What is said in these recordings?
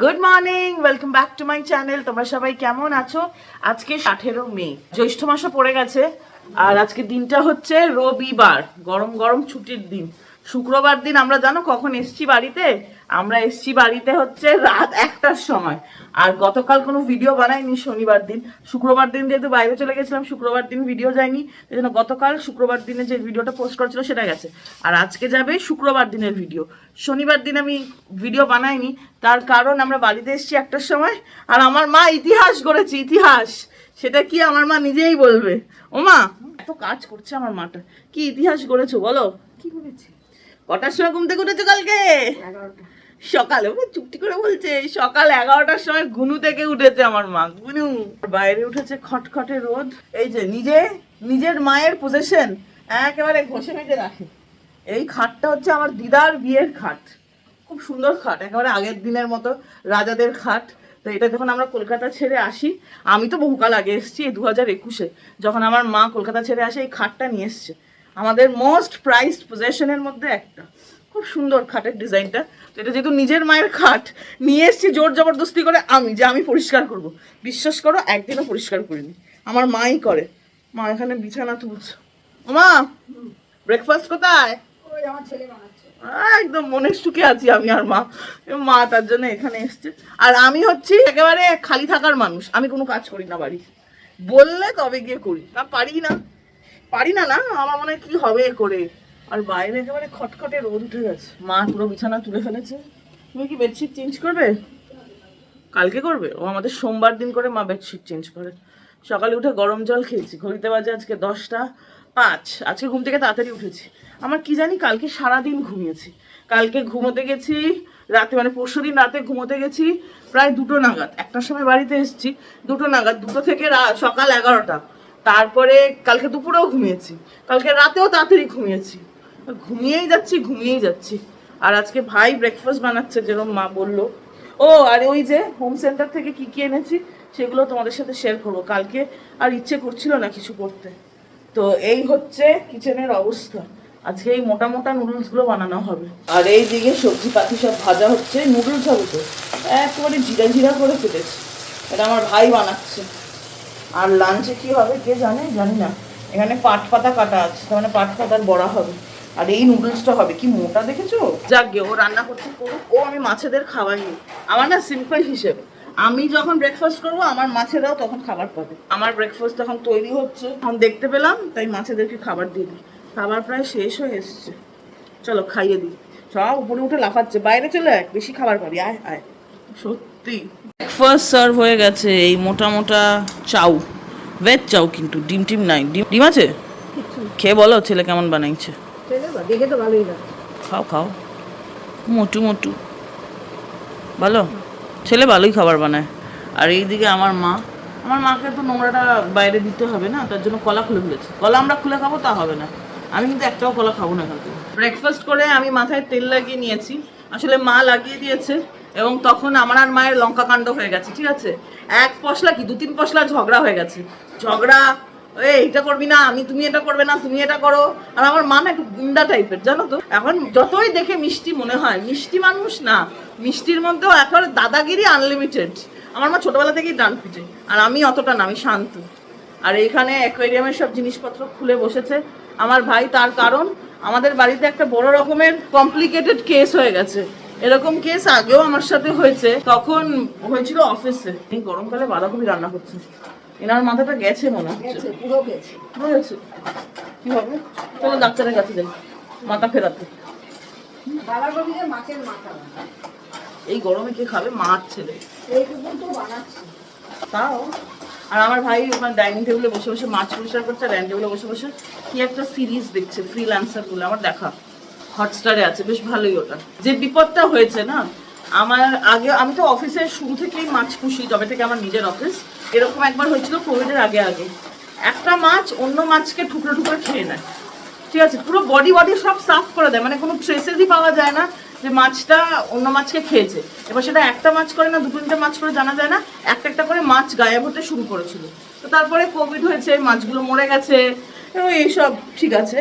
Good morning, welcome back to my channel. তোমরা সবাই কেমন আছো? আজকে 18 মে, জ্যৈষ্ঠ মাসও পড়ে গেছে। আর আজকে দিনটা হচ্ছে রবিবার, গরম গরম ছুটির দিন। শুক্রবার দিন আমরা জানো কখন এসছি বাড়িতে? আমরা এসছি বাড়িতে হচ্ছে রাত 1টার সময়। আর গতকাল কোনো ভিডিও বানাইনি শনিবার দিন। শুক্রবার দিন যেহেতু বাইরে চলে গেছিলাম, শুক্রবার দিন ভিডিও যায়নি, এই জন্য গতকাল শুক্রবার দিনে যে ভিডিওটা পোস্ট করেছিল সেটা গেছে। আর আজকে যাবে শুক্রবার দিনের ভিডিও। শনিবার দিন আমি ভিডিও বানাইনি, তার কারণ আমরা বাড়িতে এসছি 1টার সময়। আর আমার মা ইতিহাস গড়েছে, ইতিহাস। সেটা কি আমার মা নিজেই বলবে। ও মা, এত কাজ করছে আমার মাটা, কি ইতিহাস গড়েছো বলো? কি করেছি? কটার সময় ঘুম থেকে উঠেছো কালকে? 11টা। সকালে, চুপটি করে বলছে সকাল 11টার সময় ঘুনু থেকে উঠেছে আমার মা। ঘুনু বাইরে উঠেছে, খটখটে রোদ। এই যে নিজের মায়ের পজেশন একেবারে ঘষে মেজে রাখে। এই খাটটা হচ্ছে আমার দিদার বিয়ের খাট, খুব সুন্দর খাট, একেবারে আগের দিনের মতো রাজাদের খাট। তো এটা যখন আমরা কলকাতা ছেড়ে আসি, আমি তো বহুকাল আগে এসেছি, 2021-এ যখন আমার মা কলকাতা ছেড়ে আসে, এই খাটটা নিয়ে এসছে। আমাদের মোস্ট প্রাইসড পজেশনের মধ্যে একটা। খুব সুন্দর খাটের ডিজাইনটা। তো এটা যেহেতু নিজের মায়ের খাট, নিয়ে এসছি জোর জবরদস্তি করে আমি পরিষ্কার করব। বিশ্বাস করো, একদিনও পরিষ্কার করিনি, আমার মাই করে। মা এখানে বিছানা তুলছে। মা, ব্রেকফাস্ট কোথায়? ওই আমার ছেলে বানাচ্ছে। একদম মনের সুখে আছি আমি আর মা। মা তার জন্য এখানে এসছে। আর আমি হচ্ছি একেবারে খালি থাকার মানুষ, আমি কোনো কাজ করি না বাড়ি। বললে তবে গিয়ে করি, তা পারি না। আমার মনে হয় কি হবে করে। আর বাইরে একেবারে খটখটে রোদ উঠে গেছে। মা পুরো বিছানা তুলে ফেলেছে। তুমি কি বেডশিট চেঞ্জ করবে? কালকে করবে? ও আমাদের সোমবার দিন করে মা বেডশিট চেঞ্জ করে। সকালে উঠে গরম জল খেয়েছি, ঘড়িতে বাজে আজকে 10টা 5। আজকে ঘুম থেকে তাড়াতাড়ি উঠেছি। আমার কি জানি কালকে সারাদিন ঘুমিয়েছি। কালকে ঘুমোতে গেছি রাতে, মানে পরশুদিন রাতে ঘুমোতে গেছি প্রায় 2টো নাগাদ। 1টার সময় বাড়িতে এসেছি 2টো নাগাদ, 2টো থেকে সকাল 11টা। তারপরে কালকে দুপুরেও ঘুমিয়েছি, কালকে রাতেও তাড়াতাড়ি ঘুমিয়েছি। ঘুমিয়েই যাচ্ছি। আর আজকে ভাই ব্রেকফাস্ট বানাচ্ছে, যেরকম মা বললো। ও আর ওই যে হোম সেন্টার থেকে কি কি এনেছি সেগুলো তোমাদের সাথে শেয়ার করবো। কালকে আর ইচ্ছে করছিল না কিছু করতে। তো এই হচ্ছে কিচেনের অবস্থা। আজকে এই মোটা মোটা নুডলসগুলো বানানো হবে। আর এই দিকে সবজি পাতি সব ভাজা হচ্ছে। নুডলস হবে তো, একেবারে জিরা করে কেটেছে। এটা আমার ভাই বানাচ্ছে। আর লাঞ্চে কি হবে কে জানি না। এখানে পাট পাতা কাটা আছে, তার মানে পাট পাতার বড়া হবে। আর এই নুডলসটা হবে, কি মোটা দেখেছো? যাক, ও রান্না করতে করুক, ও আমি মাছেদের খাওয়াইনি। আমার না সিম্পল হিসেবে, আমি যখন ব্রেকফাস্ট করবো আমার মাছেরাও তখন খাবার পাবে। আমার ব্রেকফাস্ট তখন তৈরি হচ্ছে, এখন দেখতে পেলাম, তাই মাছেদেরকে খাবার দিয়ে দিই। খাবার প্রায় শেষ হয়ে এসছে, চলো খাইয়ে দিই। সব উপরে উঠে লাফাচ্ছে, বাইরে চলে আয়, বেশি খাবার পাবি, আয় আয়। সত্যি ব্রেকফাস্ট সার্ভ হয়ে গেছে। এই মোটা মোটা চাউ, ভেজ চাউ, কিন্তু ডিম টিম নাই। ডিম আছে? খেয়ে বলো ছেলে কেমন বানাইছে। দেখে তো ভালোই লাগে। খাও মোটু ভালো ছেলে, ভালোই খাবার বানায়। আর এইদিকে আমার মাকে তো নোংরাটা বাইরে দিতে হবে না, তার জন্য কলা খুলে ফেলেছে। কলা আমরা খুলে খাবো তা হবে না, আমি কিন্তু একটাও কলা খাবো না এখান থেকে। ব্রেকফাস্ট করে আমি মাথায় তেল লাগিয়ে নিয়েছি, আসলে মা লাগিয়ে দিয়েছে। এবং তখন আমার আর মায়ের লঙ্কা কাণ্ড হয়ে গেছে, ঠিক আছে? এক পশলা কি 2-3 পশলা ঝগড়া হয়ে গেছে। এইটা করবি না, তুমি এটা করবে না, তুমি এটা করো। আর আমার মা না একটু গুন্ডা টাইপের, জানো তো। এখন যতই দেখে মিষ্টি মনে হয়, মিষ্টি মানুষ না, মিষ্টির মধ্যেও একেবারে দাদাগিরি আনলিমিটেড। আমার মা ছোটবেলা থেকেই ডান পিটে, আর আমি অতটা না, আমি শান্ত। আর এইখানে অ্যাকোয়ারিয়ামের সব জিনিসপত্র খুলে বসেছে আমার ভাই, তার কারণ আমাদের বাড়িতে একটা বড় রকমের কমপ্লিকেটেড কেস হয়ে গেছে। এরকম কেস আগেও আমার সাথে হয়েছে, তখন হয়েছিল অফিসে। এই গরমকালে বাঁধাকপি রান্না করছে। এনার মাথাটা গেছে মনে হচ্ছে, পুরো গেছে। কি হবে? চলো ডাক্তারের কাছে যাই মাথা ফেরাতে। বাঁধাকপিতে মাছের মাথা। এই গরমে কে খাবে? মাছ ছেলে এইটুকু তো বানাচ্ছি তাও। আর আমার ভাই ওখানে ডাইনিং টেবিলে বসে বসে মাছ পরিষ্কার করছে, ডাইনিং টেবিলে বসে বসে কি একটা সিরিজ দেখছে, ফ্রিল্যান্সার বলে, আমার দেখা, হটস্টারে আছে, বেশ ভালোই ওটা। যে বিপদটা হয়েছে না, আমার আগে, আমি তো অফিসের শুরু থেকেই মাছ পুষি, তবে থেকে আমার নিজের অফিস। এরকম একবার হয়েছিল কোভিডের আগে একটা মাছ অন্য মাছকে টুকরো খেয়ে নেয়, ঠিক আছে? পুরো বডি সব সাফ করে দেয়, মানে কোনো ট্রেসেসই পাওয়া যায় না যে মাছটা অন্য মাছকে খেয়েছে। এবার সেটা একটা মাছ করে না, 2-3টে মাছ করে জানা যায় না, একটা করে মাছ গায়েব হতে শুরু করেছিল। তো তারপরে কোভিড হয়েছে, মাছগুলো মরে গেছে, এইসব ঠিক আছে।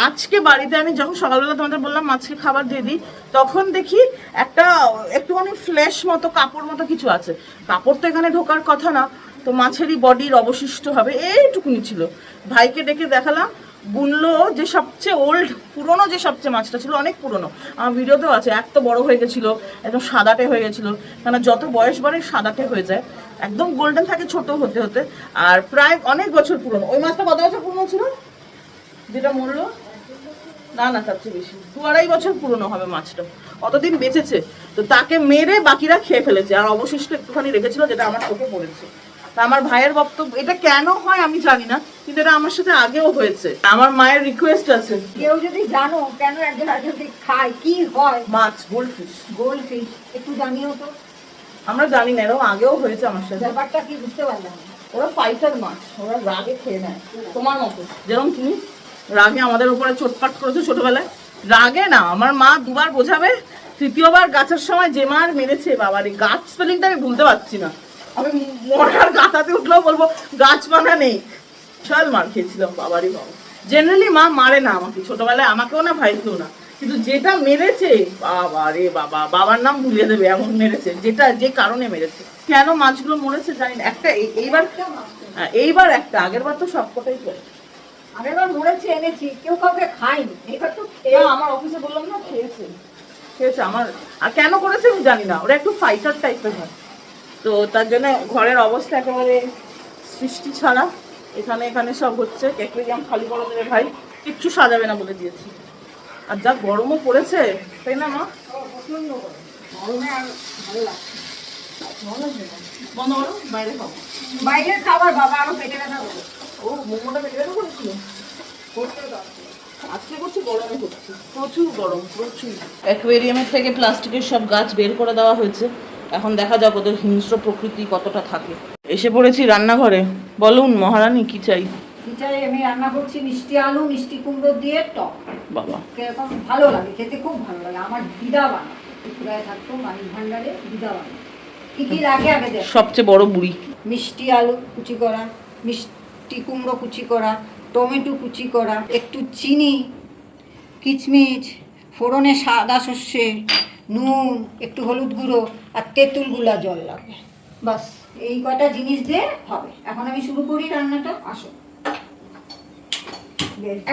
আজকে বাড়িতে আমি যখন সকালবেলা তোমাদের বললাম মাছকে খাবার দিয়ে দিই, তখন দেখি একটা একটুখানি ফ্লেশ মতো কাপড় মতো কিছু আছে। কাপড় তো এখানে ঢোকার কথা না, তো মাছেরই বডির অবশিষ্ট হবে, এইটুকুনি ছিল। ভাইকে ডেকে দেখালাম, গুনলো যে সবচেয়ে ওল্ড পুরনো যে সবচেয়ে মাছটা ছিল, অনেক পুরনো, আমার ভিডিওতেও আছে, এত বড় হয়ে গেছিলো, একদম সাদাটে হয়ে গেছিলো। কেন যত বয়স বাড়ে সাদাটে হয়ে যায়, একদম গোল্ডেন থাকে ছোট হতে হতে। আর প্রায় অনেক বছর পুরনো। ওই মাছটা কত বছর পুরনো ছিল যেটা মরলো? না না, তার চেয়ে বেশি, 2-2.5 বছর পুরনো হবে মাছটা, অতদিন বেঁচেছে। তো তাকে মেরে বাকিরা খেয়ে ফেলেছে, আর অবশিষ্ট একটুখানি রেখেছিল, যেটা আমার চোখে পড়েছে। তা আমার ভাইয়ের বক্তব্য, এটা কেন হয় আমি জানি না, কিন্তু এটা আমার সাথে আগেও হয়েছে। আমার মায়ের রিকোয়েস্ট আছে, কেউ যদি জানো কেন একজন আরেকজনকে খায়, কি হয়, মাছ গোল্ডফিশ গোল্ডফিশ, একটু জানিও তো। আমরা জানি না, এরকম আগেও হয়েছে আমার সাথে। ব্যাপারটা কি বুঝতে পারলাম না। ওরা ফাইটার মাছ, ওরা রাগে খেয়ে নেয়, তোমার মতো। যেরকম তুমি রাগে আমাদের উপরে চোটপাট করেছো ছোটবেলায়, রাগে না, আমার মা 2বার বোঝাবে, 3য় গাছের সময় যে মার মেরেছে, বাবার এই গাছ স্পেলিংটা আমি ভুলতে পারছি না, আমি মরার গাথাতে উঠলেও বলবো গাছ মানা নেই। বিশাল মার খেয়েছিলাম বাবারই বাবা। জেনারেলি মা মারে না আমাকে ছোটবেলায়, আমাকেও না ভাইকেও না, কিন্তু যেটা মেরেছে বাবা রে বাবা, বাবার নাম ভুলিয়ে দেবে এমন মেরেছে, যেটা যে কারণে মেরেছে। কেন মাছগুলো মরেছে জানি না। একটা এইবার, এইবার একটা, আগের বার তো সবকটাই খেয়েছে। আগেরবার মরেছে এনেছি, কেউ কাউকে খায়নি, এবার তো আমার অফিসে বললাম না, খেয়েছে খেয়েছে আমার। আর কেন করেছে আমি জানি না, ওরা একটু ফাইটার টাইপের হয়, তো তার জন্য ঘরের অবস্থা একেবারে সৃষ্টি ছাড়া। এখানে এখানে সব হচ্ছে, অ্যাকুয়ারিয়াম খালি করে দেবে ভাই, কিচ্ছু সাজাবে না বলে দিয়েছি। আর যা গরমও পড়েছে, তাই না মা? প্রচন্ড গরমে আর ভালো লাগছে। বন্ধ করো, বাইরে খাবো। বাইরের খাবার বাবা আরো পেটে ব্যথা করবে। ও মোমোটা পেটে গেলে করেছিল, করতে দরকার। আজকে করছি, গরমে করছি, প্রচুর গরম, প্রচুর। অ্যাকুয়ারিয়ামের থেকে প্লাস্টিকের সব গাছ বের করে দেওয়া হয়েছে, এখন দেখা যাক ওদের হিংস্র প্রকৃতি কতটা থাকে। এসে পড়েছি রান্নাঘরে, বলুন মহারানী কি চাই? খিচাড়ি আমি রান্না করছি মিষ্টি আলু, মিষ্টি কুমড়ো দিয়ে টক। বাবা কিরকম ভালো লাগে খেতে, খুব ভালো লাগে। আমার দিদা বানায়, ত্রিপুরায় থাকতো, মানিক ভান্ডারে দিদা বানায়। কি কি লাগে আগে দেখ। সবচেয়ে বড় বুড়ি। মিষ্টি আলু কুচি করা, মিষ্টি কুমড়ো কুচি করা, টমেটো কুচি করা, একটু চিনি, কিচমিচ, ফোড়নে সাদা সর্ষে, নুন, একটু হলুদ গুঁড়ো আর তেঁতুল গুলা জল লাগবে, বাস। এই কটা জিনিস দিয়ে হবে। এখন আমি শুরু করি রান্নাটা, আসো।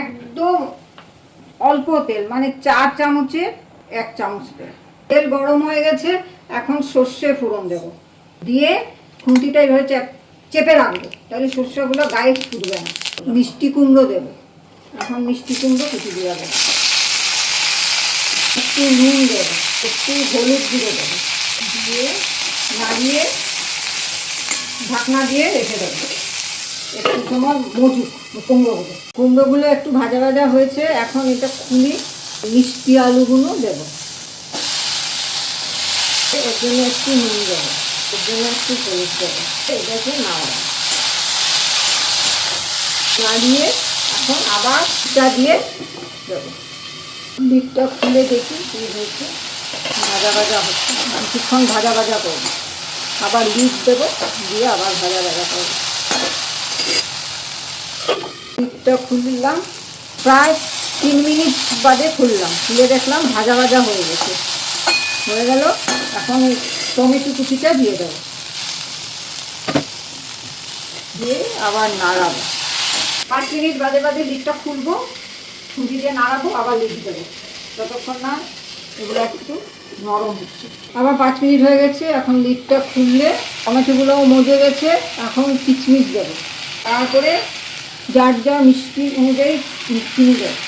একদম অল্প তেল, মানে 4 চামচে 1 চামচ তেল। তেল গরম হয়ে গেছে, এখন সর্ষে ফোড়ন দেব, দিয়ে খুন্তিটা এভাবে চেপে রাখবো, তাহলে সর্ষেগুলো গায়ে ফুটবে না। মিষ্টি কুমড়ো দেবো, এখন মিষ্টি কুমড়ো কুচি দিয়ে দেবো, একটু নুন দেবো, একটু হলুদ গুঁড়ো দেবো, দিয়ে নাড়িয়ে ঢাকনা দিয়ে রেখে দেবো একটু সময় মজুক। কুমড়োগুলো একটু ভাজা ভাজা হয়েছে, এখন এটা খুলি, মিষ্টি আলুগুলো দেবো, এর জন্য একটু নুন দেবো, এর জন্য একটু হলুদ দেবো, এটাকে নাড়িয়ে এখন আবার এটা দিয়ে দেবো। লিডটা খুলে দেখি কী হয়েছে, ভাজা ভাজা হচ্ছে, কিছুক্ষণ ভাজা ভাজা করবো, আবার লিড দেবো, দিয়ে আবার ভাজা ভাজা করবো। লিডটা খুললাম, প্রায় 3 মিনিট বাদে খুললাম, খুলে দেখলাম ভাজা ভাজা হয়ে গেছে, হয়ে গেল। এখন টমেটো কুচিটা দিয়ে দেবো, দিয়ে আবার নাড়াবো। 5 মিনিট বাদে বাদে লিডটা খুলবো, খুঁজি দিয়ে নাড়াবো, আবার লিড দেবো, যতক্ষণ না এগুলো একটু নরম হচ্ছে। আবার 5 মিনিট হয়ে গেছে, এখন লিডটা খুললে টমেটোগুলোও মজে গেছে, এখন কিচমিচ দেবো, তারপরে যার যা মিষ্টি অনুযায়ী চিনি দেবো,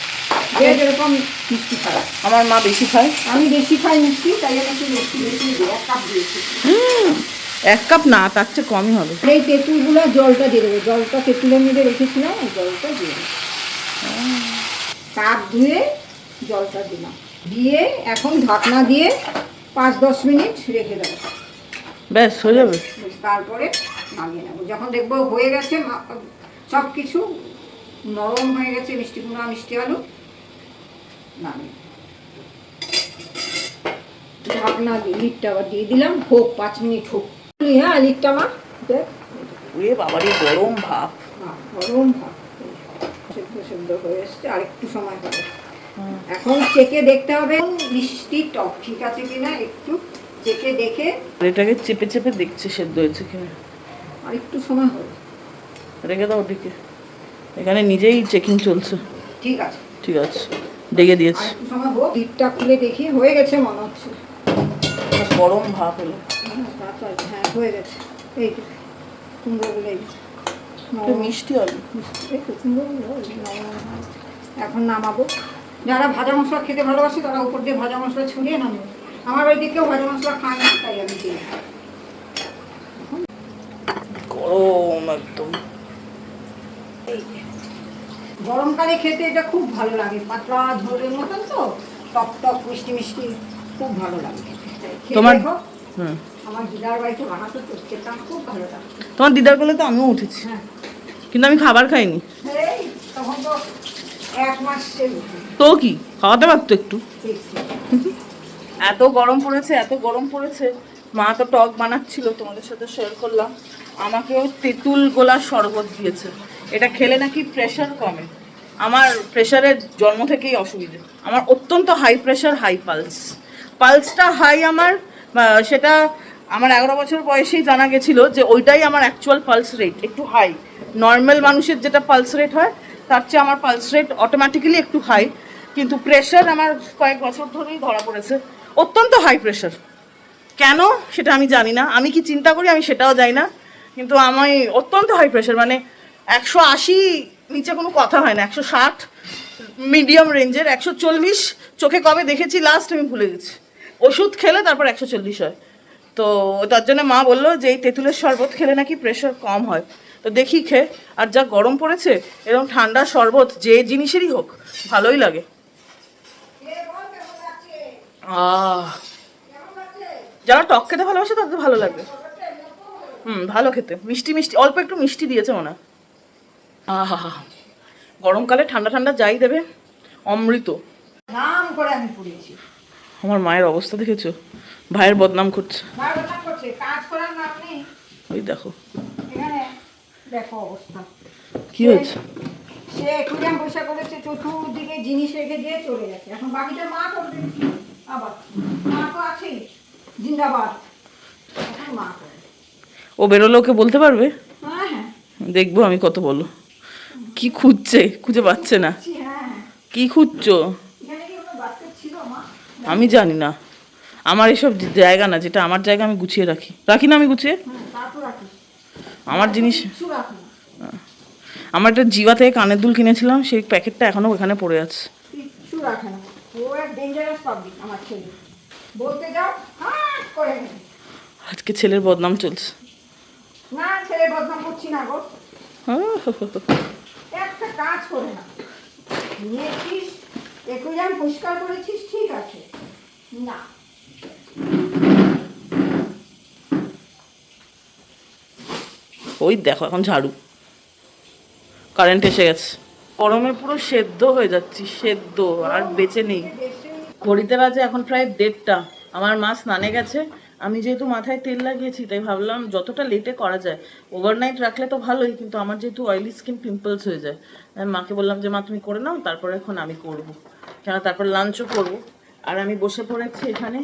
যে যেরকম মিষ্টি খায়। আমার মা বেশি খায়, আমি বেশি খাই মিষ্টি, তাই আমি একটু মিষ্টি বেশি দিই, 1 কাপ দিয়েছি। 1 কাপ না, তার চেয়ে কমই হবে। এই তেঁতুলগুলো জলটা দিয়ে দেবে, জলটা তেঁতুলের মধ্যে রেখেছিলাম, ওই জলটা দিয়ে দেবে, কাপ ধুয়ে জলটা দিলাম, দিয়ে এখন ঢাকনা দিয়ে 5-10 মিনিট রেখে দেবো, ব্যাস হয়ে যাবে। তারপরে নামিয়ে নেবো। যখন দেখবো হয়ে গেছে, সব কিছু নরম হয়ে গেছে, মিষ্টি কুমড়া মিষ্টি আলু, নামিয়ে ঢাকনা দিয়ে লিডটা আবার দিয়ে দিলাম, হোক 5 মিনিট হোক। হ্যাঁ, লিডটা মা দেখ, ওরে বাবারে গরম ভাব, গরম ভাত। সেদ্ধ হয়ে এসছে, আর একটু সময় হবে। এখন চেকে দেখতে হবে মিষ্টি টক ঠিক আছে কিনা, একটু চেকে দেখে এটাকে চেপে চেপে দেখছে সেদ্ধ হয়েছে কিনা। আর একটু সময় হবে। রেখে দাও ওদিকে, এখানে নিজেই চেকিং চলছে। ঠিক আছে ঠিক আছে, ডেকে দিয়েছি। আর একটু সময় হোক, লিডটা খুলে দেখি, হয়ে গেছে মনে হচ্ছে। গরম ভাব হলো। হ্যাঁ হয়ে গেছে। এই তো কুমড়োগুলো মিষ্টি হবে। এখন নামাবো। যারা ভাজা মশলা খেতে ভালোবাসে তারা উপর দিয়ে ভাজা মশলা ছড়িয়ে নামবে। আমার বাড়িতে কেউ ভাজা মশলা খায় না, তাই আমি দিই। গরম একদম। গরমকালে খেতে এটা খুব ভালো লাগে, পাতলা ঝোলের মতন তো, টক টক মিষ্টি মিষ্টি, খুব ভালো লাগে খেতে। তোমার আমার দিদার বাড়িতে বানাতো তো, খেতাম, খুব ভালো লাগে। তোমার দিদার কোলে তো আমিও উঠেছি, হ্যাঁ কিন্তু আমি খাবার খাইনি। এই তখন তো 1 মাস তো কি খাওয়াতে পারতো একটু। এত গরম পড়েছে, এত গরম পড়েছে, মা তো টক বানাচ্ছিল, তোমাদের সাথে শেয়ার করলাম। আমাকেও তেঁতুল গোলা শরবত দিয়েছে। এটা খেলে নাকি প্রেশার কমে। আমার প্রেশারের জন্ম থেকেই অসুবিধে, আমার অত্যন্ত হাই প্রেশার, হাই পালস। পালসটা হাই আমার, সেটা আমার 11 বছর বয়সেই জানা গেছিল যে ওইটাই আমার অ্যাকচুয়াল পালস রেট, একটু হাই। নর্মাল মানুষের যেটা পালস রেট হয় তার চেয়ে আমার পালস রেট অটোমেটিক্যালি একটু হাই। কিন্তু প্রেশার আমার কয়েক বছর ধরেই ধরা পড়েছে, অত্যন্ত হাই প্রেশার। কেন সেটা আমি জানি না, আমি কি চিন্তা করি আমি সেটাও জানি না, কিন্তু আমি অত্যন্ত হাই প্রেশার, মানে 180 নিচে কোনো কথা হয় না, 160 মিডিয়াম রেঞ্জের, 140 চোখে কবে দেখেছি লাস্ট আমি ভুলে গেছি। ওষুধ খেলে তারপর 140 হয়। তো তার জন্য মা বললো যে এই তেঁতুলের শরবত খেলে নাকি প্রেশার কম হয়। তো দেখি খেয়ে, আর যা গরম পড়েছে এরকম ঠান্ডা শরবত যে জিনিসেরই হোক ভালোই লাগে। যারা টক খেতে ভালোবাসে তাদের ভালো লাগবে। ভালো খেতে, মিষ্টি মিষ্টি, অল্প একটু মিষ্টি দিয়েছে মনে হয়। আহা, গরমকালে ঠান্ডা ঠান্ডা যাই দেবে, অমৃত। নাম করে আমি পড়েছি। আমার মায়ের অবস্থা দেখেছো, ভাইয়ের বদনাম করছে। কাজ করার নাম নেই। ওই দেখো এখানে দেখো অবস্থা কি হয়েছে। সে একুরিয়াম পয়সা করেছে, চতুর্দিকে জিনিস রেখে দিয়ে চলে গেছে। এখন বাকিটা মা করবে, আবার মা তো আছেই জিন্দাবাদ, এখন মা করবে। ও বেরোলে ওকে বলতে পারবে? হ্যাঁ হ্যাঁ দেখবো আমি কত বলো। কি খুঁজছে, খুঁজে পাচ্ছে না। হ্যাঁ কি খুঁজছো? এখানে কি কোনো বাচ্চা ছিল মা? আমি জানি না, আমার এসব জায়গা না, যেটা আমার জায়গা আমি গুছিয়ে রাখি। রাখি না আমি গুছিয়ে? তারপর রাখিস আমার জিনিস। কিছু রাখি না, আমার একটা জিওয়া থেকে কানের দুল কিনেছিলাম, সেই প্যাকেটটা এখনো ওখানে পড়ে আছে। কিচ্ছু রাখে না। ও এক ডেঞ্জারাস পাবলিক আমার ছেলে, বলতে যাও হাট করে নেবে। আজকে ছেলের বদনাম চলছে। না ছেলে বদনাম করছি না গো, একটা কাজ করে না। নিয়েছিস একুরিয়াম পরিষ্কার করেছিস, ঠিক আছে, না ওই দেখো এখন ঝাড়ু, কারেন্ট এসে গেছে। গরমে পুরো সেদ্ধ হয়ে যাচ্ছি, সেদ্ধ আর বেঁচে নেই। ঘড়িতে বাজে এখন প্রায় 1:30। আমার মা স্নানে গেছে, আমি যেহেতু মাথায় তেল লাগিয়েছি তাই ভাবলাম যতটা লেটে করা যায়। ওভারনাইট রাখলে তো ভালোই, কিন্তু আমার যেহেতু অয়েলি স্কিন, পিম্পলস হয়ে যায়। আমি মাকে বললাম যে মা তুমি করে নাও, তারপরে এখন আমি করব, কেন তারপর লাঞ্চও করব। আর আমি বসে পড়েছি এখানে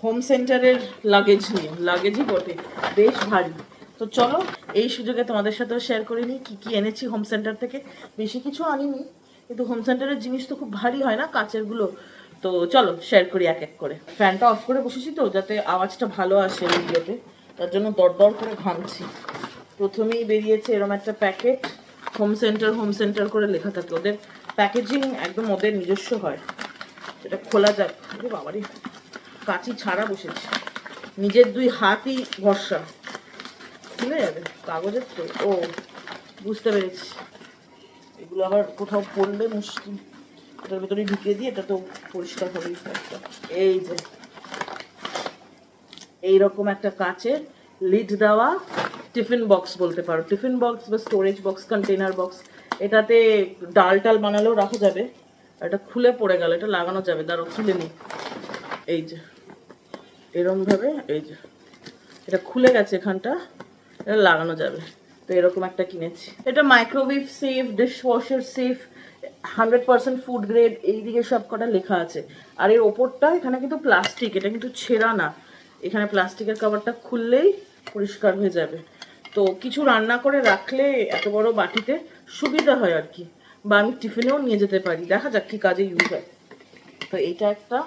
হোম সেন্টারের লাগেজ নিয়ে, লাগেজই বটে, বেশ ভারী। তো চলো এই সুযোগে তোমাদের সাথেও শেয়ার করে নিই কী কী এনেছি হোম সেন্টার থেকে। বেশি কিছু আনিনি, কিন্তু হোম সেন্টারের জিনিস তো খুব ভারী হয় না, কাচেরগুলো। তো চলো শেয়ার করি এক এক করে। ফ্যানটা অফ করে বসেছি তো, যাতে আওয়াজটা ভালো আসে ভিডিওতে, তার জন্য দরদর করে ঘামছি। প্রথমেই বেরিয়েছে এরম একটা প্যাকেট, হোম সেন্টার করে লেখা থাকে। ওদের প্যাকেজিং একদম ওদের নিজস্ব হয়, সেটা খোলা যাক। আরে বাবারই, কাঁচি ছাড়া বসেছে, নিজের 2 হাতই ভরসা, খুলে যাবে। কাগজের তো, ও বুঝতে পেরেছি, এগুলো আবার কোথাও পড়লে মুশকিল। এটার ভেতরে ঢুকিয়ে দিয়ে এটা তো পরিষ্কার করেই ফেলতে। এই যে এইরকম একটা কাচের লিড দেওয়া টিফিন বক্স বলতে পারো, টিফিন বক্স বা স্টোরেজ বক্স, কন্টেনার বক্স। এটাতে ডাল টাল বানালেও রাখা যাবে। এটা খুলে পড়ে গেল, এটা লাগানো যাবে, দাঁড়ো খুলে নিই। এই যে এরমভাবে, এই যে এটা খুলে গেছে এখানটা, এটা লাগানো যাবে। তো এরকম একটা কিনেছি। এটা microwave safe, dishwasher safe, 100% food grade, এইদিকে সব কটা লেখা আছে। আর এর ওপরটা এখানে কিন্তু প্লাস্টিক, এটা কিন্তু ছেঁড়া না, এখানে প্লাস্টিকের কভারটা খুললেই পরিষ্কার হয়ে যাবে। তো কিছু রান্না করে রাখলে এত বড় বাটিতে সুবিধা হয় আর কি, বা আমি টিফিনেও নিয়ে যেতে পারি, দেখা যাক কি কাজে ইউজ হয়। তো এইটা একটা।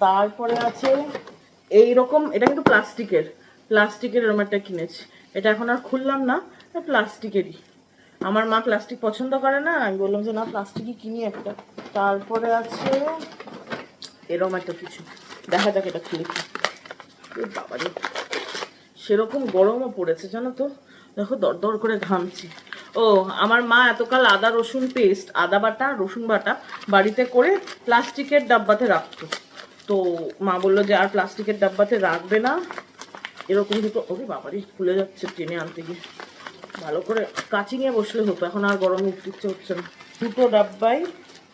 তারপরে আছে এইরকম, এটা কিন্তু প্লাস্টিকের এরকম একটা কিনেছি। এটা এখন আর খুললাম না, প্লাস্টিকেরই। আমার মা প্লাস্টিক পছন্দ করে না, আমি বললাম যে না প্লাস্টিকই কিনি একটা। তারপরে আছে এরকম একটা কিছু, দেখা যাক এটা খুলে কি। বাবারে, সেরকম গরমও পড়েছে জানো তো, দেখো দরদর করে ঘামছি। ও, আমার মা এতকাল আদা রসুন পেস্ট, আদা বাটা রসুন বাটা বাড়িতে করে প্লাস্টিকের ডাব্বাতে রাখতো। তো মা বললো যে আর প্লাস্টিকের ডাব্বাতে রাখবে না, এরকম দুটো। ওরে বাবারে, খুলে যাচ্ছে টেনে আনতে গিয়ে, ভালো করে কাচি নিয়ে বসলে হতো, এখন আর গরমে উঠতে ইচ্ছে হচ্ছে না। দুটো ডাব্বাই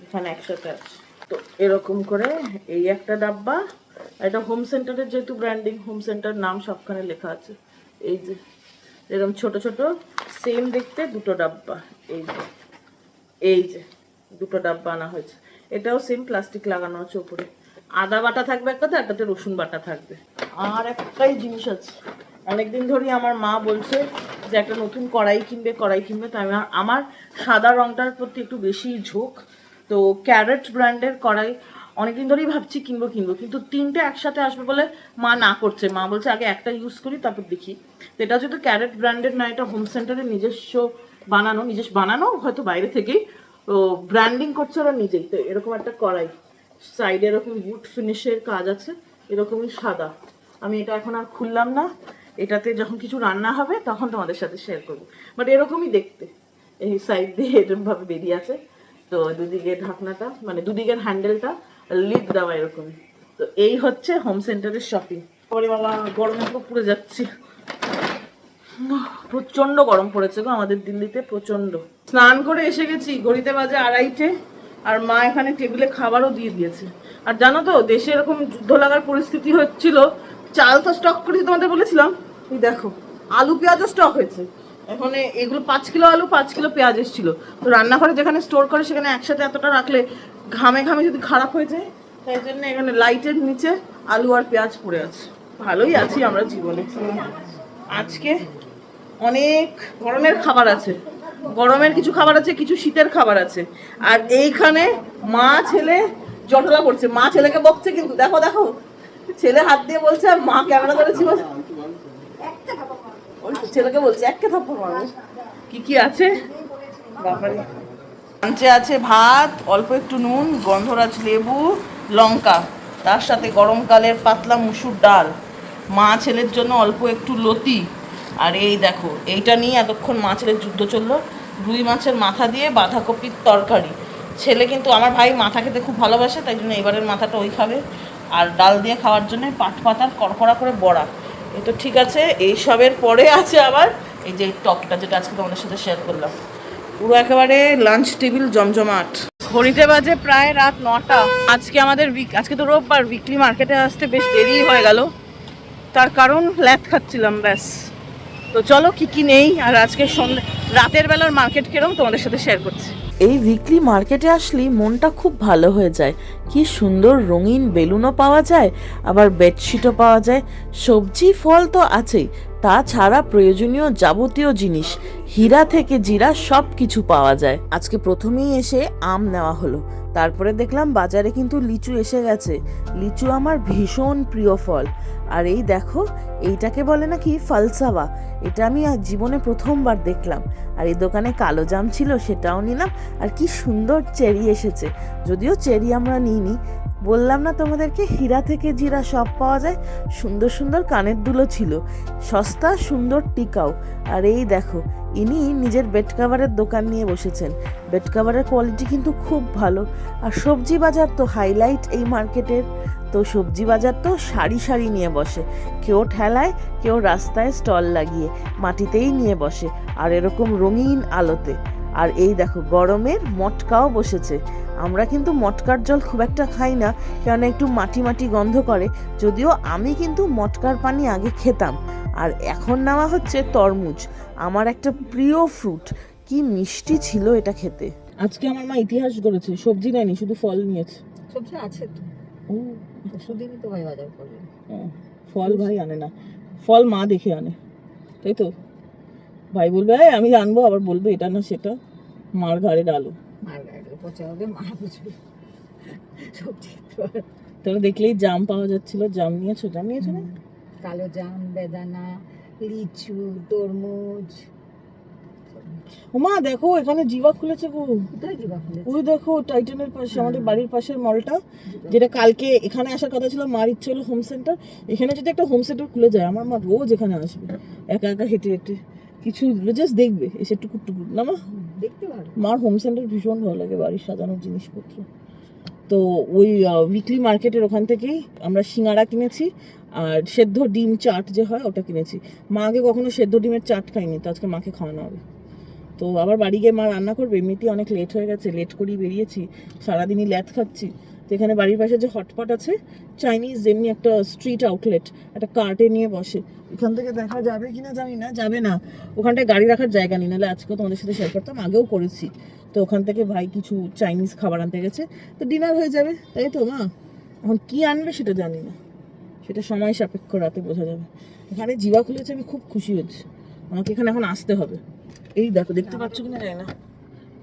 এখানে একসাথে আছে। তো এরকম করে এই একটা ডাব্বা, এটা হোম সেন্টারের যেহেতু ব্র্যান্ডিং, হোম সেন্টার নাম সবখানে লেখা আছে। এই যে এরকম ছোট ছোট সেম দেখতে দুটো ডাব্বা, এই যে দুটো ডাব্বা আনা হয়েছে। এটাও সেম প্লাস্টিক লাগানো আছে উপরে। আদা বাটা থাকবে একটাতে, একটাতে রসুন বাটা থাকবে। আর একটাই জিনিস আছে, অনেকদিন ধরেই আমার মা বলছে যে একটা নতুন কড়াই কিনবে। তো আমার সাদা রংটার প্রতি একটু বেশি ঝোঁক। তো ক্যারেট ব্র্যান্ডের কড়াই অনেকদিন ধরেই ভাবছি কিনবো, কিন্তু তিনটে একসাথে আসবে বলে মা না করছে। মা বলছে আগে একটা ইউজ করি তারপর দেখি। তো এটা যেহেতু ক্যারেট ব্র্যান্ডের না, এটা হোম সেন্টারের নিজস্ব বানানো হয়তো বাইরে থেকেই, তো ব্র্যান্ডিং করছে ওরা নিজেই। তো এরকম একটা কড়াই, সাইডে এরকম উড ফিনিশের কাজ আছে, এরকমই সাদা। আমি এটা এখন আর খুললাম না, এটাতে যখন কিছু রান্না হবে তখন তোমাদের সাথে শেয়ার করবো। বাট এরকমই দেখতে, এই সাইড দিয়ে এরকমভাবে বেরিয়ে আছে। তো দুদিকে ঢাকনাটা, মানে দুদিকের হ্যান্ডেলটা লিড দেওয়া এরকমই। তো এই হচ্ছে হোম সেন্টারের শপিং। পরে বাবা গরমে পুরো পুড়ে যাচ্ছি, প্রচন্ড গরম পড়েছে গো আমাদের দিল্লিতে, প্রচন্ড। স্নান করে এসে গেছি, ঘড়িতে বাজে 2:30, আর মা এখানে টেবিলে খাবারও দিয়ে দিয়েছে। আর জানো তো দেশে এরকম যুদ্ধ লাগার পরিস্থিতি হচ্ছিল, চাল তো স্টক করে তোমাদের বলেছিলাম, এই দেখো আলু পেঁয়াজও স্টক হয়েছে। এখানে এগুলো 5 কিলো আলু 5 কিলো পেঁয়াজ এসেছিল। তো রান্নাঘরে যেখানে স্টোর করে সেখানে একসাথে এতটা রাখলে ঘামে যদি খারাপ হয়ে যায়, তাই জন্য এখানে লাইটের নিচে আলু আর পেঁয়াজ পড়ে আছে। ভালোই আছি আমরা জীবনে। আজকে অনেক গরমের খাবার আছে, গরমের কিছু খাবার আছে, কিছু শীতের খাবার আছে। আর এইখানে মা ছেলে জটলা করছে, মা ছেলেকে বকছে, কিন্তু দেখো ছেলে হাত দিয়ে বলছে আর মা ক্যামেরা ধরেছি, ছেলেকে বলছে একটা থাপ্পড় মারবো। কি আছে বাবারে, লাঞ্চে আছে ভাত, অল্প একটু নুন, গন্ধরাজ লেবু, লঙ্কা, তার সাথে গরমকালের পাতলা মুসুর ডাল, মা ছেলের জন্য অল্প একটু লতি। আর এই দেখো, এইটা নিয়ে এতক্ষণ মা ছেলের যুদ্ধ চললো। রুই মাছের মাথা দিয়ে বাঁধাকপির তরকারি। ছেলে কিন্তু, আমার ভাই মাথা খেতে খুব ভালোবাসে, তাই জন্য এবারের মাথাটা ওই খাবে। আর ডাল দিয়ে খাওয়ার জন্য পাট পাতার কড়কড়া করে বড়া। এই তো ঠিক আছে। এইসবের পরে আছে আবার এই যে টকটা, যেটা আজকে তোমাদের সাথে শেয়ার করলাম। পুরো একেবারে লাঞ্চ টেবিল জমজমাট। ঘড়িতে বাজে প্রায় রাত 9টা। আজকে তো রোববার, উইকলি মার্কেটে আসতে বেশ দেরি হয়ে গেল, তার কারণ ল্যাদ খাচ্ছিলাম ব্যাস। তো চলো কি নেই, আর আজকে রাতের বেলার মার্কেট কিরম তোমাদের সাথে শেয়ার করছি। এই উইকলি মার্কেটে আসলেই মনটা খুব ভালো হয়ে যায়। কি সুন্দর রঙিন বেলুনও পাওয়া যায়, আবার বেডশিটও পাওয়া যায়, সবজি ফল তো আছেই, তাছাড়া প্রয়োজনীয় যাবতীয় জিনিস হীরা থেকে জিরা সব কিছু পাওয়া যায়। আজকে প্রথমেই এসে আম নেওয়া হলো, তারপরে দেখলাম বাজারে কিন্তু লিচু এসে গেছে। লিচু আমার ভীষণ প্রিয় ফল। আর এই দেখো, এইটাকে বলে নাকি ফালসাওয়া, এটা আমি জীবনে প্রথমবার দেখলাম। আর এই দোকানে কালো জাম ছিল, সেটাও নিলাম। আর কি সুন্দর চেরি এসেছে, যদিও চেরি আমরা নিইনি। বললাম না তোমাদেরকে, হীরা থেকে জিরা সব পাওয়া যায়। সুন্দর সুন্দর কানের দুলও ছিল, সস্তা সুন্দর টিকাও। আর এই দেখো, ইনি নিজের বেড কাভারের দোকান নিয়ে বসেছেন। বেড কাভারের কোয়ালিটি কিন্তু খুব ভালো। আর সবজি বাজার তো হাইলাইট এই মার্কেটের। তো সবজি বাজার তো সারি সারি নিয়ে বসে, কেউ ঠেলায়, কেউ রাস্তায় স্টল লাগিয়ে মাটিতেই নিয়ে বসে, আর এরকম রঙিন আলোতে। আর এই দেখো গরমের মটকাও বসেছে। আমরা কিন্তু মটকার জল খুব একটা খাই না, কেননা একটু মাটি মাটি গন্ধ করে, যদিও আমি কিন্তু মটকার পানি আগে খেতাম। আর এখন নেওয়া হচ্ছে তরমুজ, আমার একটা প্রিয় ফ্রুট। কি মিষ্টি ছিল এটা খেতে। আজকে আমার মা ইতিহাস করেছে, সবজি নেয়নি, শুধু ফল নিয়েছে। সবজি আছে তো, পরশুদিনই তো ভাই বাজার করবে। ফল ভাই আনে না, ফল মা দেখে আনে, তাই তো। ভাই বলবে আমি আনবো, আবার বলবে এটা না সেটা, মার ঘাড়ে ডালো। মার গাড়ি পচা হবে, মা বুঝবে। সবজি তো তাহলে দেখলেই জাম পাওয়া যাচ্ছিল, জাম নিয়েছো? জাম নিয়েছো না? কালো জাম, বেদানা, লিচু, তরমুজ। ওমা দেখো এখানে জিভা খুলেছে গো। কোথায় দিবা ফুলে? ওই দেখো টাইটানের পাশে, আমাদের বাড়ির পাশের মলটা, যেটা কালকে এখানে আসার কথা ছিল, মার ইচ্ছে হলো হোম সেন্টার। এখানে যদি একটা হোম সেন্টার খুলে যায়, আমার মা রোজ এখানে আসবে, একা একা হেঁটে হেঁটে কিছু জাস্ট দেখবে, এসে টুকুর টুকুর না মা। দেখতে পারো। মার হোম সেন্টার ভীষণ ভালো লাগে, বাড়ির সাজানোর জিনিসপত্র। তো ওই উইকলি মার্কেটের ওখান থেকেই আমরা সিঙ্গারা কিনেছি, আর সেদ্ধ ডিম চাট যে হয় ওটা কিনেছি। মা আগে কখনো সেদ্ধ ডিমের চাট খাইনি, তো আজকে মাকে খাওয়ানো হবে। তো আবার বাড়ি গিয়ে মা রান্না করবে, এমনিতেই অনেক লেট হয়ে গেছে, লেট করেই বেরিয়েছি, সারাদিনই ল্যাথ খাচ্ছি। তো এখানে বাড়ির পাশে যে হটপট আছে চাইনিজ, এমনি একটা স্ট্রিট আউটলেট, একটা কার্টে নিয়ে বসে, এখান থেকে দেখা যাবে কিনা জানি না, যাবে না, ওখানটায় গাড়ি রাখার জায়গা নেই, নাহলে আজকেও তোমাদের সাথে শেয়ার করতাম, আগেও করেছি। তো ওখান থেকে ভাই কিছু চাইনিজ খাবার আনতে গেছে, তো ডিনার হয়ে যাবে, তাই তো মা। এখন কি আনবে সেটা জানি না, সেটা সময় সাপেক্ষ, রাতে বোঝা যাবে। এখানে জিভা খুলেছে, আমি খুব খুশি হচ্ছি। আমাকে এখানে এখন আসতে হবে। এই দেখো, দেখতে পাচ্ছ কিনা জানি না,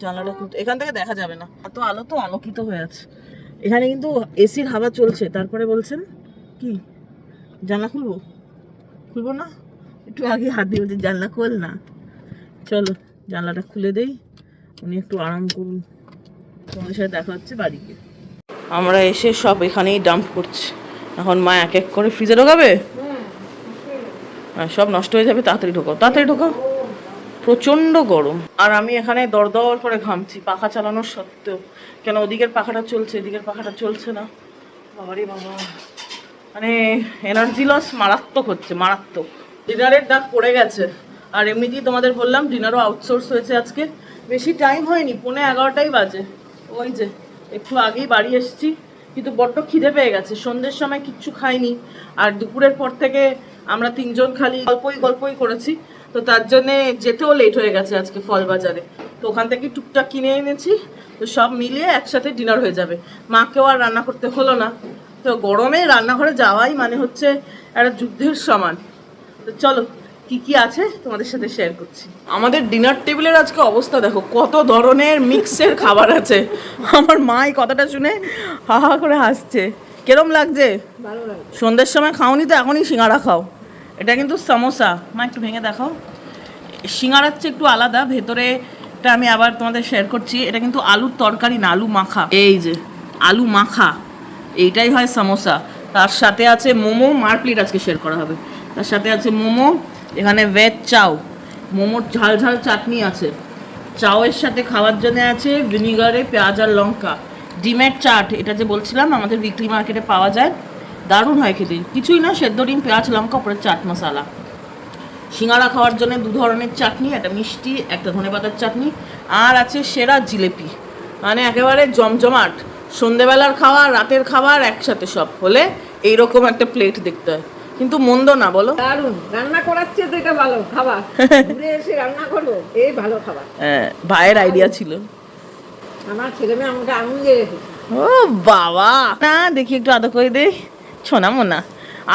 জানলাটা কিন্তু এখান থেকে দেখা যাবে না, এত আলো তো আলোকিত হয়ে আছে। এখানে কিন্তু এসির হাওয়া চলছে। তারপরে বলছেন কি জানলা খুলবো? খুলবো না, একটু আগে হাত দিয়ে বলছি জানলা খোল না। চলো জানলাটা খুলে দেই, উনি একটু আরাম করুন। তোমাদের সাথে দেখা হচ্ছে বাড়ি গিয়ে। আমরা এসে সব এখানেই ডাম্প করছি। এখন মা এক এক করে ফ্রিজে ঢোকাবে, সব নষ্ট হয়ে যাবে, তাড়াতাড়ি ঢোকাও, তাড়াতাড়ি ঢোকাও, প্রচণ্ড গরম। আর আমি এখানে দরদর করে ঘামছি পাখা চালানোর সত্ত্বেও, কেন ওদিকের পাখাটা চলছে, এদিকের পাখাটা চলছে না। বাবারে বাবা, মানে এনার্জি লস মারাত্মক হচ্ছে, মারাত্মক। ডিনারের ডাক পড়ে গেছে, আর এমনিতেই তোমাদের বললাম ডিনারও আউটসোর্স হয়েছে আজকে। বেশি টাইম হয়নি, 11:30 বাজে। ওই যে একটু আগেই বাড়ি এসেছি, কিন্তু বড্ড খিদে পেয়ে গেছে। সন্ধ্যের সময় কিচ্ছু খাইনি, আর দুপুরের পর থেকে আমরা তিনজন খালি গল্পই করেছি, তো তার জন্যে যেতেও লেট হয়ে গেছে আজকে ফল বাজারে। তো ওখান থেকে টুকটাক কিনে এনেছি, তো সব মিলিয়ে একসাথে ডিনার হয়ে যাবে। মাকেও আর রান্না করতে হলো না। তো গরমে রান্নাঘরে যাওয়াই মানে হচ্ছে একটা যুদ্ধের সমান। তো চলো কি কি আছে তোমাদের সাথে শেয়ার করছি। আমাদের ডিনার টেবিলের আজকে অবস্থা দেখো, কত ধরনের মিক্সের খাবার আছে। আমার মা এই কথাটা শুনে হা হা করে হাসছে। কিরম লাগছে? ভালো লাগে। সন্ধ্যের সময় খাওনি তো এখনই সিঙ্গারা খাও। এটা কিন্তু সমোসা, মা একটু ভেঙে দেখাও। সিঙ্গারার চেয়ে একটু আলাদা, ভেতরে এটা আমি আবার তোমাদের শেয়ার করছি। এটা কিন্তু আলুর তরকারি না, আলু মাখা। এই যে আলু মাখা, এইটাই হয় সমোসা। তার সাথে আছে মোমো, মার প্লেট আজকে শেয়ার করা হবে। তার সাথে আছে মোমো, এখানে ভেজ চাও, মোমোর ঝাল ঝাল চাটনি আছে, চাওয়ের সাথে খাওয়ার জন্য আছে ভিনিগারে পেঁয়াজ আর লঙ্কা, ডিমের চাট, এটা যে বলছিলাম আমাদের উইকলি মার্কেটে পাওয়া যায়, দারুণ হয় খেতে। কিছুই না, সেদ্ধ ডিম, পেঁয়াজ, লঙ্কা, উপরে চাট মশলা। সিঙ্গারা খাওয়ার জন্য 2 ধরনের চাটনি, একটা মিষ্টি, একটা ধনেপাতার চাটনি, আর আছে সেরা জিলেপি। মানে একেবারে জমজমাট। সন্ধেবেলার খাবার, রাতের খাবার একসাথে সব হলে এইরকম একটা প্লেট দেখতে হয়, কিন্তু মন্দ না বলো। দারুণ রান্না করাচ্ছে তো, এটা ভালো খাবার। ঘুরে এসে রান্না করবো, এই ভালো খাবার। হ্যাঁ, ভাইয়ের আইডিয়া ছিল। আমার ছেলে মেয়ে আমাকে আনন্দে রেখেছে। ও বাবা, না দেখি একটু আদর করে দে, ছোনা মোনা।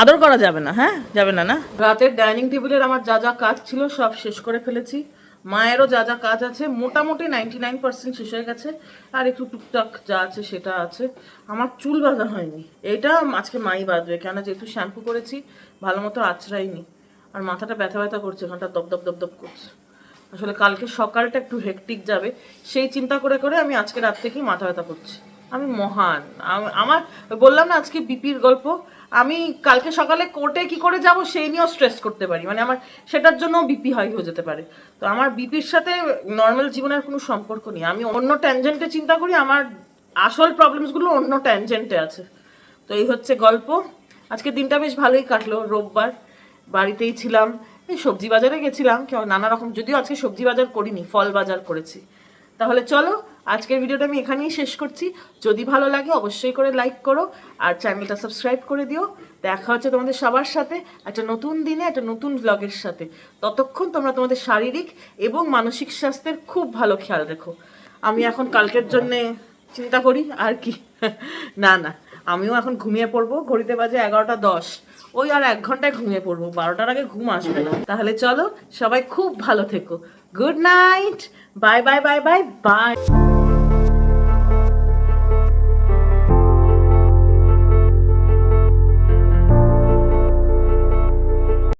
আদর করা যাবে না, হ্যাঁ যাবে না। না রাতের ডাইনিং টেবিলের আমার যা যা কাজ ছিল সব শেষ করে ফেলেছি। মায়েরও যা যা কাজ আছে মোটামুটি 99% শেষ হয়ে গেছে, আর একটু টুকটাক যা আছে সেটা আছে। আমার চুল বাঁধা হয়নি, এটা আজকে মাই বাঁধবে, কেন যেহেতু শ্যাম্পু করেছি ভালো মতো আঁচড়াইনি। আর মাথাটা ব্যথা ব্যথা করছে, এখানটা দপ দপ দপ দপ করছে। আসলে কালকে সকালটা একটু হেকটিক যাবে, সেই চিন্তা করে করে আমি আজকে রাত থেকেই মাথা ব্যথা করছি। আমি মহান, আমার বললাম না আজকে বিপির গল্প। আমি কালকে সকালে কোর্টে কি করে যাব সেই নিয়েও স্ট্রেস করতে পারি, মানে আমার সেটার জন্য বিপি হাই হয়ে যেতে পারে। তো আমার বিপির সাথে নর্মাল জীবনের কোনো সম্পর্ক নেই, আমি অন্য ট্যানজেন্টে চিন্তা করি, আমার আসল প্রবলেমসগুলো অন্য ট্যানজেন্টে আছে। তো এই হচ্ছে গল্প। আজকে দিনটা বেশ ভালোই কাটলো, রোববার বাড়িতেই ছিলাম। এই সবজি বাজারে গেছিলাম, নানা রকম, যদিও আজকে সবজি বাজার করিনি, ফল বাজার করেছি। তাহলে চলো আজকের ভিডিওটা আমি এখানেই শেষ করছি। যদি ভালো লাগে অবশ্যই করে লাইক করো আর চ্যানেলটা সাবস্ক্রাইব করে দিও। দেখা হচ্ছে তোমাদের সবার সাথে একটা নতুন দিনে একটা নতুন ব্লগের সাথে। ততক্ষণ তোমরা তোমাদের শারীরিক এবং মানসিক স্বাস্থ্যের খুব ভালো খেয়াল রেখো। আমি এখন কালকের জন্যে চিন্তা করি আর কি। না না, আমিও এখন ঘুমিয়ে পড়বো। ঘড়িতে বাজে 11:10, ওই আর 1 ঘন্টায় ঘুমিয়ে পড়বো, 12টার আগে ঘুম আসবে না। তাহলে চলো সবাই খুব ভালো থেকো। Good night, bye bye bye bye bye.